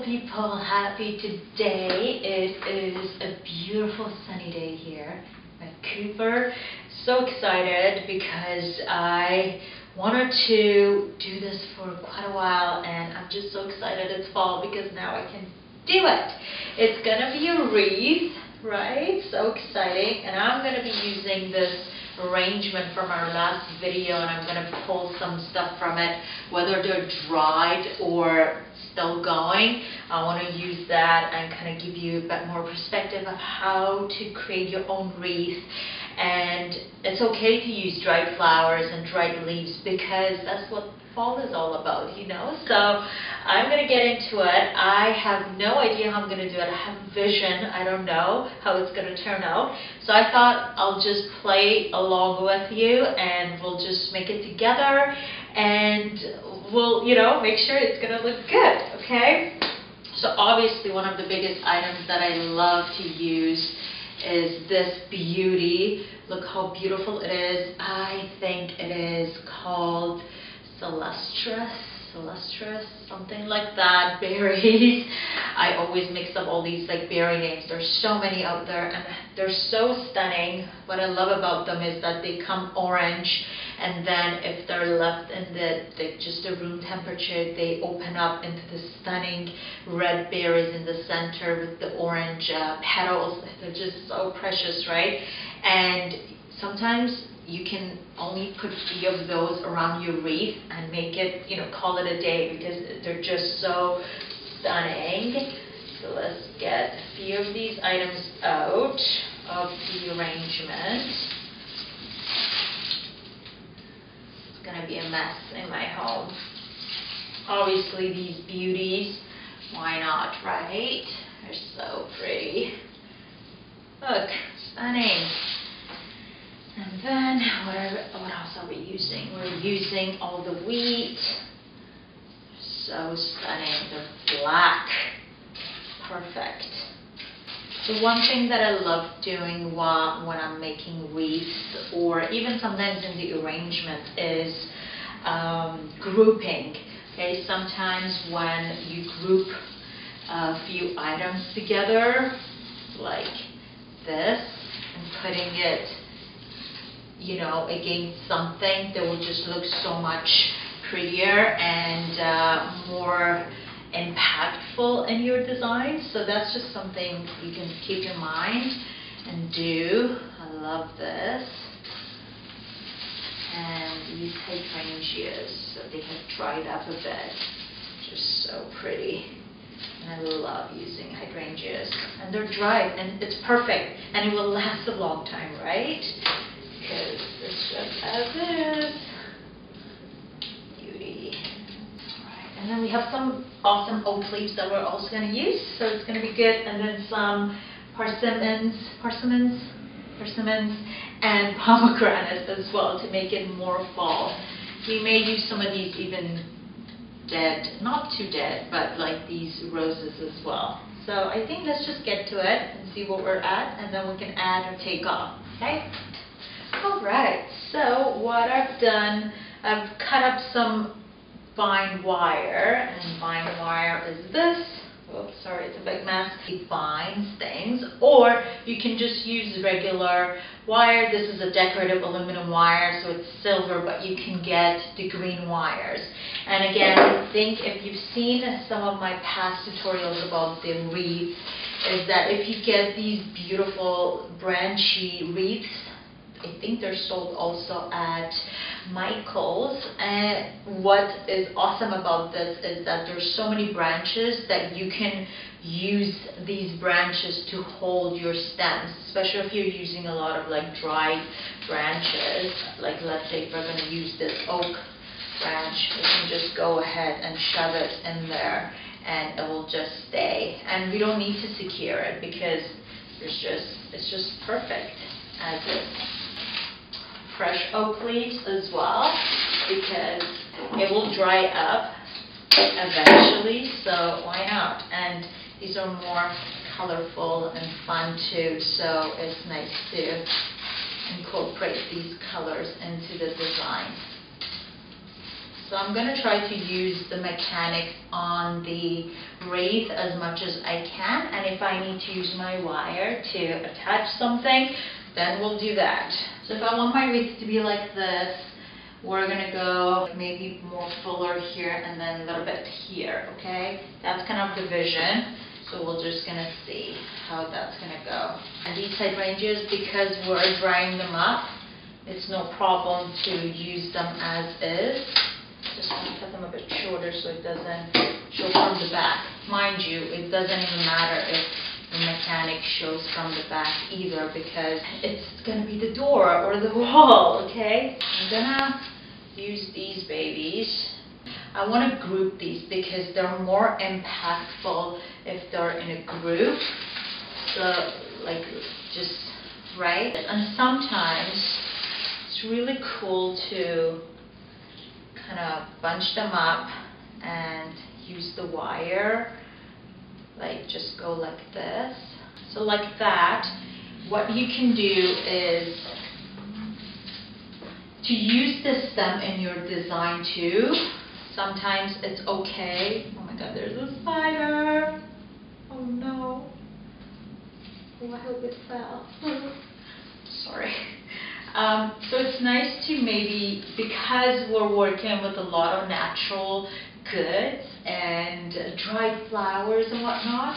people, happy today. It is a beautiful sunny day here at Cooper. So excited because I wanted to do this for quite a while, and I'm just so excited it's fall because now I can do it. It's gonna be a wreath, right? So exciting. And I'm gonna be using this arrangement from our last video, and I'm gonna pull some stuff from it, whether they're dried or still going. I want to use that and kind of give you a bit more perspective of how to create your own wreath. And it's okay to use dried flowers and dried leaves because that's what fall is all about, you know. So I'm going to get into it. I have no idea how I'm going to do it. I have a vision. I don't know how it's going to turn out. So I thought I'll just play along with you and we'll just make it together, and we'll, you know, make sure it's going to look good, okay? So obviously one of the biggest items that I love to use is this beauty. Look how beautiful it is. I think it is called Celestris, something like that, berries. I always mix up all these like berry names. There's so many out there and they're so stunning. What I love about them is that they come orange, and then if they're left in just the room temperature, they open up into the stunning red berries in the center with the orange petals. They're just so precious, right? And sometimes you can only put a few of those around your wreath and make it, you know, call it a day because they're just so stunning. So let's get a few of these items out of the arrangement. It's gonna be a mess in my home. Obviously these beauties, why not, right? They're so pretty. Look, stunning. And then, what else are we using? We're using all the wheat. So stunning. They're black. Perfect. The one thing that I love doing when I'm making wreaths, or even sometimes in the arrangement, is grouping. Okay, sometimes when you group a few items together, like this, and putting it, you know, against something, that will just look so much prettier and more impactful in your design. So that's just something you can keep in mind and do. I love this. And these hydrangeas, so they have dried up a bit. Just so pretty. And I love using hydrangeas. And they're dried, and it's perfect. And it will last a long time, right? Because it's just as is. Beauty. Alright, and then we have some awesome oak leaves that we're also going to use, so it's going to be good. And then some persimmons, and pomegranates as well to make it more fall. You may use some of these even dead, not too dead, but like these roses as well. So I think let's just get to it and see what we're at, and then we can add or take off, okay? Alright, so what I've done, I've cut up some fine wire, and fine wire is this. Oops, sorry, it's a big mess. It binds things, or you can just use regular wire. This is a decorative aluminum wire, so it's silver, but you can get the green wires. And again, I think if you've seen some of my past tutorials about the wreath, is that if you get these beautiful branchy wreaths, I think they're sold also at Michael's, and what is awesome about this is that there's so many branches that you can use these branches to hold your stems, especially if you're using a lot of like dried branches. Like let's say if we're going to use this oak branch, we can just go ahead and shove it in there and it will just stay, and we don't need to secure it because it's just perfect as is. Fresh oak leaves as well, because it will dry up eventually, so why not? And these are more colorful and fun too, so it's nice to incorporate these colors into the design. So I'm going to try to use the mechanics on the wreath as much as I can, and if I need to use my wire to attach something, then we'll do that. So if I want my wreath to be like this, we're going to go maybe more fuller here and then a little bit here, okay? That's kind of the vision. So we're just going to see how that's going to go. And these hydrangeas, because we're drying them up, it's no problem to use them as is. Just want to cut them a bit shorter so it doesn't show from the back. Mind you, it doesn't even matter if the mechanic shows from the back either, because it's going to be the door or the wall, okay? I'm going to use these babies. I want to group these because they're more impactful if they're in a group. So, like, just, right? And sometimes it's really cool to kind of bunch them up and use the wire, like just go like this. So like that, what you can do is to use the stem in your design too. Sometimes it's okay. Oh my god, there's a spider. Oh no. Oh, I hope it fell. Sorry. So it's nice to maybe, because we're working with a lot of natural goods and dried flowers and whatnot,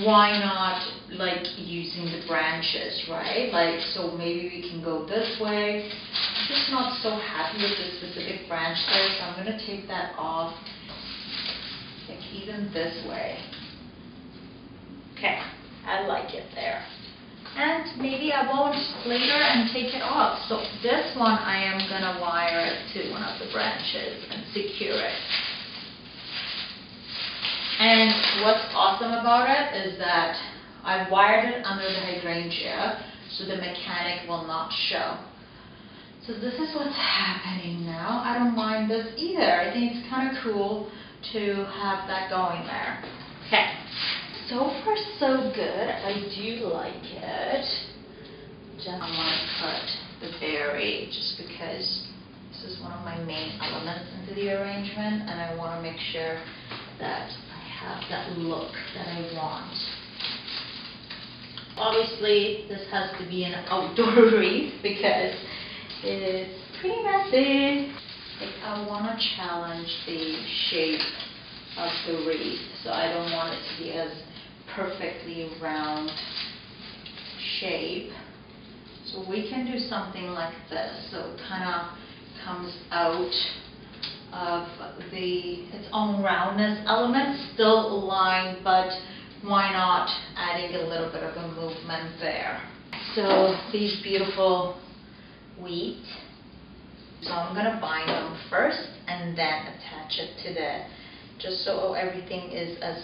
why not like using the branches, right? Like, so maybe we can go this way. I'm just not so happy with this specific branch there, so I'm going to take that off, like even this way. Okay, I like it there. And maybe I won't later and take it off. So this one I am going to wire it to one of the branches and secure it. And what's awesome about it is that I've wired it under the hydrangea so the mechanic will not show. So this is what's happening now. I don't mind this either. I think it's kind of cool to have that going there. Okay. So far so good. I do like it. Just I want to cut the berry just because this is one of my main elements into the arrangement, and I want to make sure that I have that look that I want. Obviously this has to be an outdoor wreath because it's pretty messy. Like, I want to challenge the shape of the wreath, so I don't want it to be as perfectly round shape. So we can do something like this, so it kind of comes out of its own roundness element, still aligned, but why not adding a little bit of a movement there. So these beautiful wheat, so I'm going to bind them first and then attach it to just so everything is as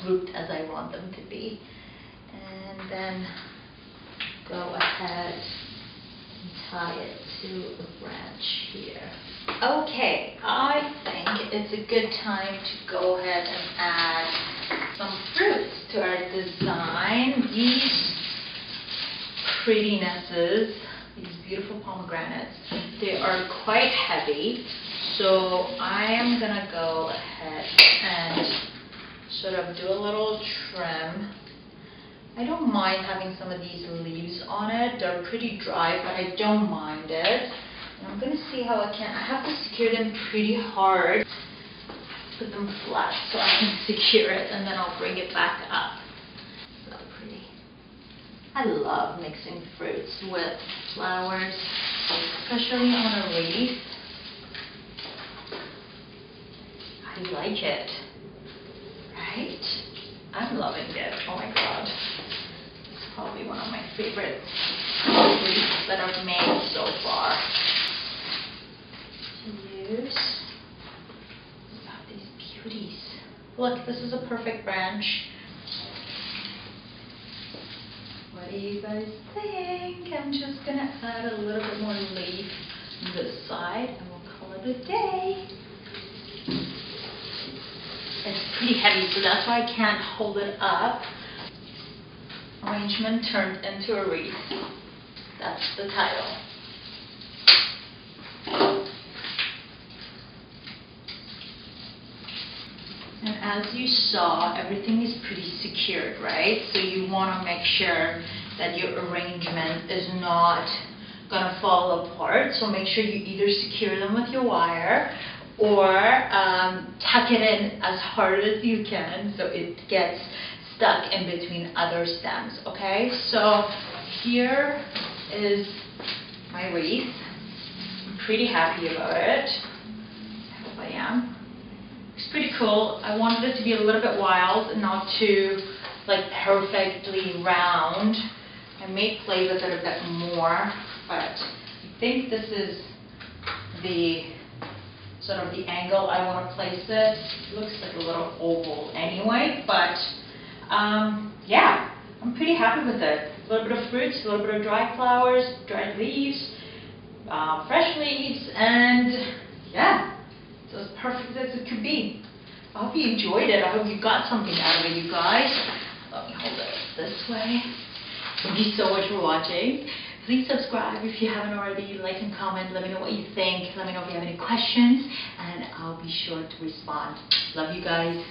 grouped as I want them to be, and then go ahead and tie it to the branch here. Okay, I think it's a good time to go ahead and add some fruits to our design. These prettinesses, these beautiful pomegranates, they are quite heavy, so I am gonna go ahead and sort of do a little trim. I don't mind having some of these leaves on it. They're pretty dry, but I don't mind it. And I'm going to see how I have to secure them pretty hard. Put them flat so I can secure it, and then I'll bring it back up. So pretty. I love mixing fruits with flowers, especially on a wreath. I like it. Right? I'm loving it. Oh my god. It's probably one of my favorite wreaths that I've made so far. To use. Look at these beauties. Look, this is a perfect branch. What do you guys think? I'm just gonna add a little bit more leaf on this side and we'll call it a day. It's pretty heavy, so that's why I can't hold it up. Arrangement turned into a wreath. That's the title. as you saw, everything is pretty secured, right? So you want to make sure that your arrangement is not gonna fall apart. So make sure you either secure them with your wire or tuck it in as hard as you can so it gets stuck in between other stems, okay? So here is my wreath. I'm pretty happy about it. I hope I am. It's pretty cool. I wanted it to be a little bit wild, not too like perfectly round. I may play with it a bit more, but I think this is the sort of the angle I want to place it. It looks like a little oval anyway, but yeah, I'm pretty happy with it. A little bit of fruits, a little bit of dried flowers, dried leaves, fresh leaves, and yeah, it's as perfect as it could be. I hope you enjoyed it. I hope you got something out of it, you guys. Let me hold it this way. Thank you so much for watching. Please subscribe if you haven't already. Like and comment. Let me know what you think. Let me know if you have any questions, and I'll be sure to respond. Love you guys.